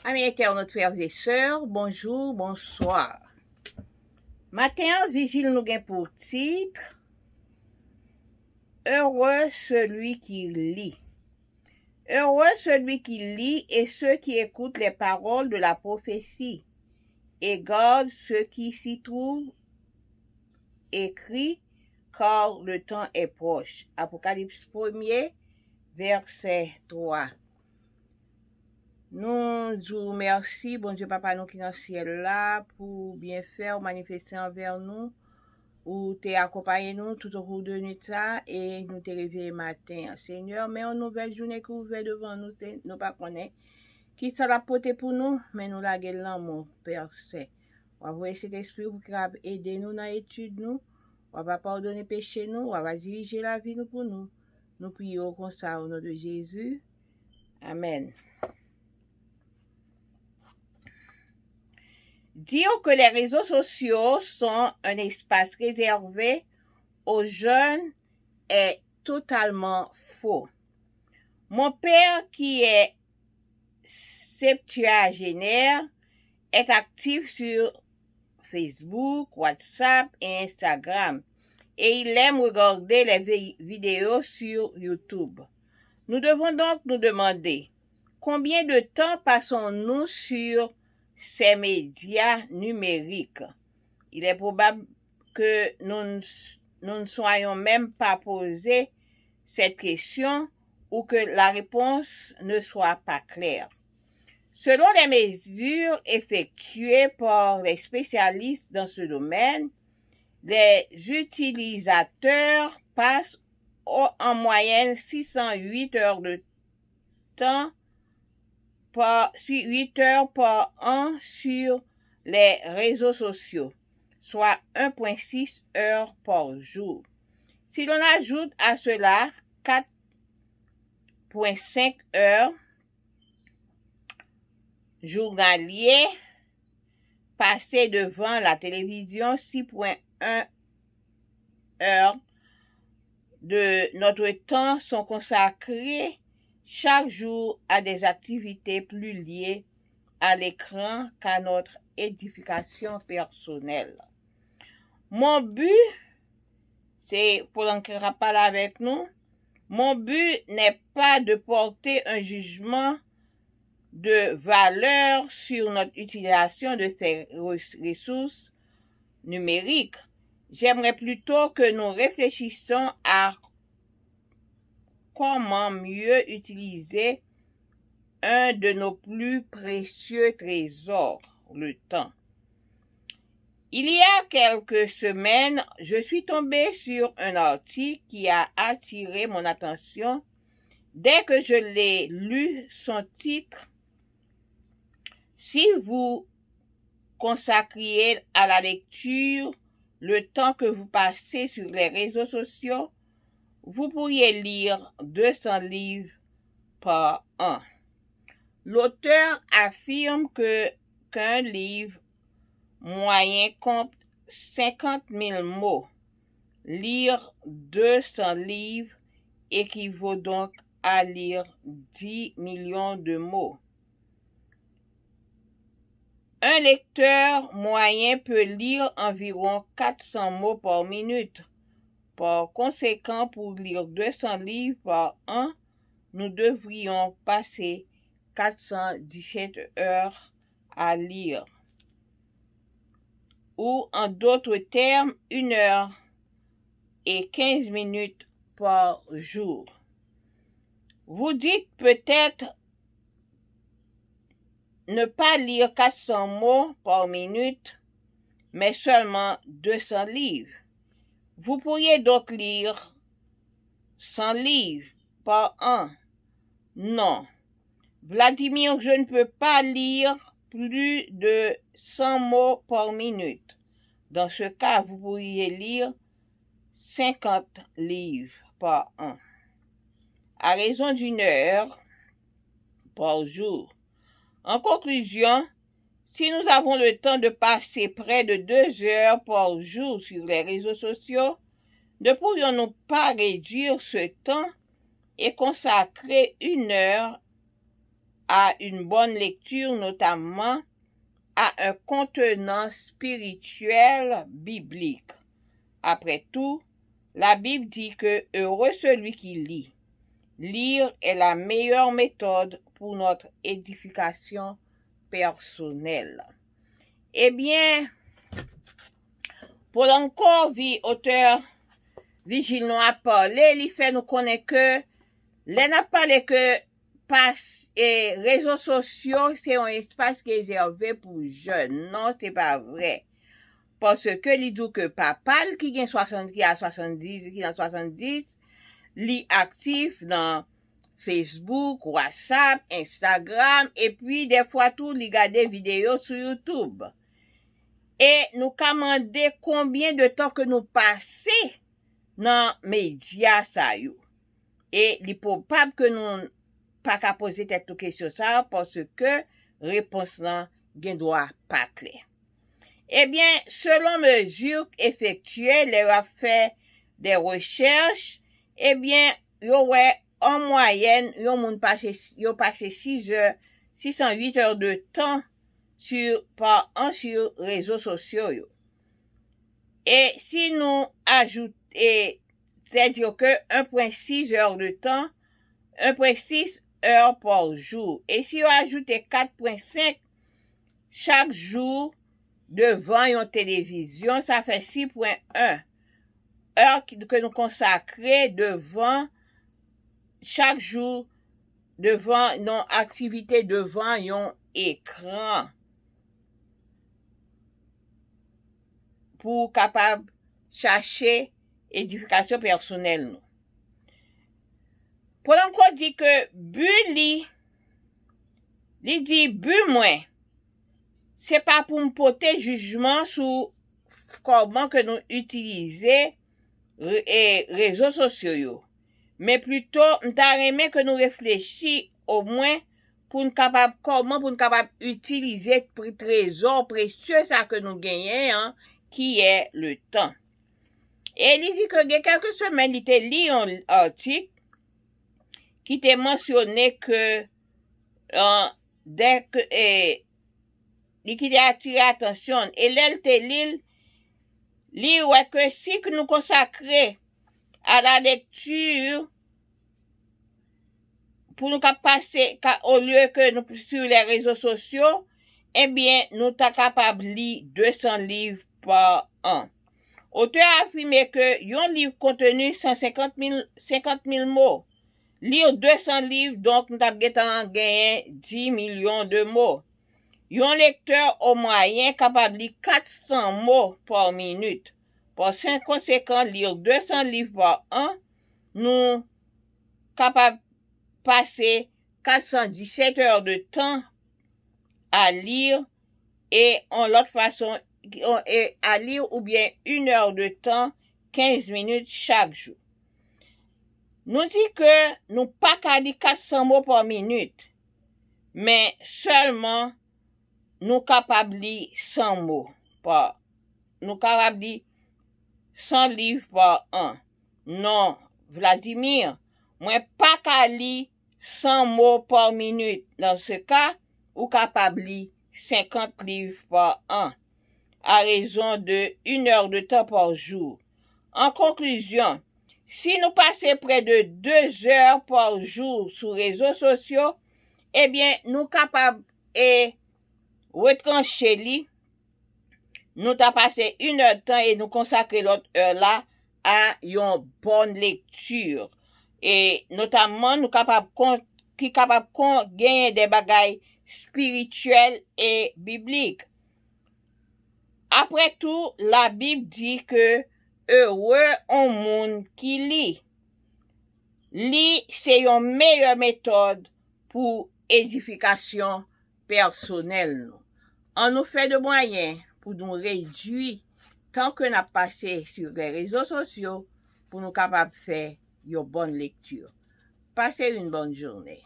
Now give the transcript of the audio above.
Amis internautes, frères et sœurs, bonjour, bonsoir. Matin, vigile nous gain pour titre Heureux celui qui lit. Heureux celui qui lit et ceux qui écoutent les paroles de la prophétie et gardent ce qui s'y trouve écrit, car le temps est proche. Apocalypse 1er, verset 3. Nous disons merci, bon Dieu Papa nous qui dans le ciel là, pour bien faire, manifester envers nous, ou t'es accompagné nous tout au cours de nuit ça, et nous t'es réveillé matin. Seigneur, mais une nouvelle journée qui ouvre devant nous, nous pas connaître qui ça la porter pour nous, mais nous la gueule l'amour, Père Saint. On va cet esprit pour aider nous dans l'étude nous, on va pardonner péché nous, on va diriger la vie nous pour nous. Nous prions comme ça au nom de Jésus. Amen. Dire que les réseaux sociaux sont un espace réservé aux jeunes est totalement faux. Mon père, qui est septuagénaire, est actif sur Facebook, WhatsApp et Instagram et il aime regarder les vidéos sur YouTube. Nous devons donc nous demander combien de temps passons-nous sur ces médias numériques. Il est probable que nous ne soyons même pas posé cette question ou que la réponse ne soit pas claire. Selon les mesures effectuées par les spécialistes dans ce domaine, les utilisateurs passent en moyenne 608 heures de temps 8 heures par an sur les réseaux sociaux, soit 1,6 heures par jour. Si l'on ajoute à cela 4,5 heures journalières passées devant la télévision, 6,1 heures de notre temps sont consacrés chaque jour à des activités plus liées à l'écran qu'à notre édification personnelle. Mon but, c'est pour l'enquête parler avec nous, mon but n'est pas de porter un jugement de valeur sur notre utilisation de ces ressources numériques. J'aimerais plutôt que nous réfléchissions à comment mieux utiliser un de nos plus précieux trésors, le temps. Il y a quelques semaines, je suis tombée sur un article qui a attiré mon attention dès que je l'ai lu. Son titre: Si vous consacriez à la lecture le temps que vous passez sur les réseaux sociaux, vous pourriez lire 200 livres par an. L'auteur affirme qu'un livre moyen compte 50 000 mots. Lire 200 livres équivaut donc à lire 10 millions de mots. Un lecteur moyen peut lire environ 400 mots par minute. Par conséquent, pour lire 200 livres par an, nous devrions passer 417 heures à lire. Ou en d'autres termes, 1 heure et 15 minutes par jour. Vous dites peut-être ne pas lire 400 mots par minute, mais seulement 200 livres. Vous pourriez donc lire 100 livres par an. Non. Vladimir, je ne peux pas lire plus de 100 mots par minute. Dans ce cas, vous pourriez lire 50 livres par an, à raison d'1 heure par jour. En conclusion, si nous avons le temps de passer près de 2 heures par jour sur les réseaux sociaux, ne pourrions-nous pas réduire ce temps et consacrer 1 heure à une bonne lecture, notamment à un contenant spirituel biblique. Après tout, la Bible dit que heureux celui qui lit. Lire est la meilleure méthode pour notre édification personnelle. Eh bien, pour encore auteur Vigile nous a parlé, il fait nous connaître que les n'a parlé que réseaux sociaux, c'est un espace réservé pour jeunes. Non, c'est pas vrai. Parce que il dit que papa qui a 70, li actif dans Facebook, WhatsApp, Instagram, et puis des fois tout, li gade des vidéos sur YouTube. Et nous commander combien de temps que nous passons dans les médias ça yo. Et il est probable que nous pas qu'à poser cette question ça parce que réponse là gen doit pas clair. Eh bien, selon mesure effectuée, les a fait des recherches, eh bien, yo ouais en moyenne, yo passé 608 heures de temps par an sur réseaux sociaux yo. Et si nous ajoutons, c'est-à-dire que 1,6 heures de temps, 1,6 heures par jour. Et si on ajoute 4,5 chaque jour devant une télévision, ça fait 6,1 heures que nous consacrons devant chaque jour devant nos activités devant un écran pour capable chercher édification personnelle. Pour encore dire que but li dit but moins c'est pas pour me porter jugement sur comment que nous utilisons les réseaux sociaux mais plutôt m'ta remet que nous réfléchissons au moins pour nous capable comment pour nous capable utiliser le trésor précieux ça que nous gagnons hein, qui est le temps. Et il dit que il y a quelques semaines il était lu un article qui t'a mentionné que dès que qui a attiré attention et l'elle te lit ouais que si que nous consacrer à la lecture pour nous passer au lieu que nous sur les réseaux sociaux eh bien nous sommes capables de lire 200 livres par an. Auteur a affirmé que un livre contenu 50 000 mots. Lire 200 livres, donc nous avons gagné 10 millions de mots. Un lecteur au moyen capable de lire 400 mots par minute. Par conséquent, lire 200 livres par an, nous capables de passer 417 heures de temps à lire et en l'autre façon à lire ou bien 1 heure de temps, 15 minutes chaque jour. Nous dit que nous pas qu'à lire 400 mots par minute, mais seulement nous capables de lire 100 mots par nous capables de lire 100 livres par an. Non, Vladimir, moi pas qu'à lire 100 mots par minute. Dans ce cas, ou capable de lire 50 livres par an, à raison de 1 heure de temps par jour. En conclusion, si nous passons près de 2 heures par jour sur les réseaux sociaux, eh bien, nous capables et retrancher li, nous t'as passé 1 heure de temps et nous consacrer l'autre heure là à une bonne lecture. Et notamment, nous capables gagner des bagailles spirituelles et bibliques. Après tout, la Bible dit que heureux un monde qui lit. Lit, c'est une meilleure méthode pour édification personnelle. On nous fait de moyens pour nous réduire tant que nous avons passé sur les réseaux sociaux pour nous capables de faire une bonne lecture. Passez une bonne journée.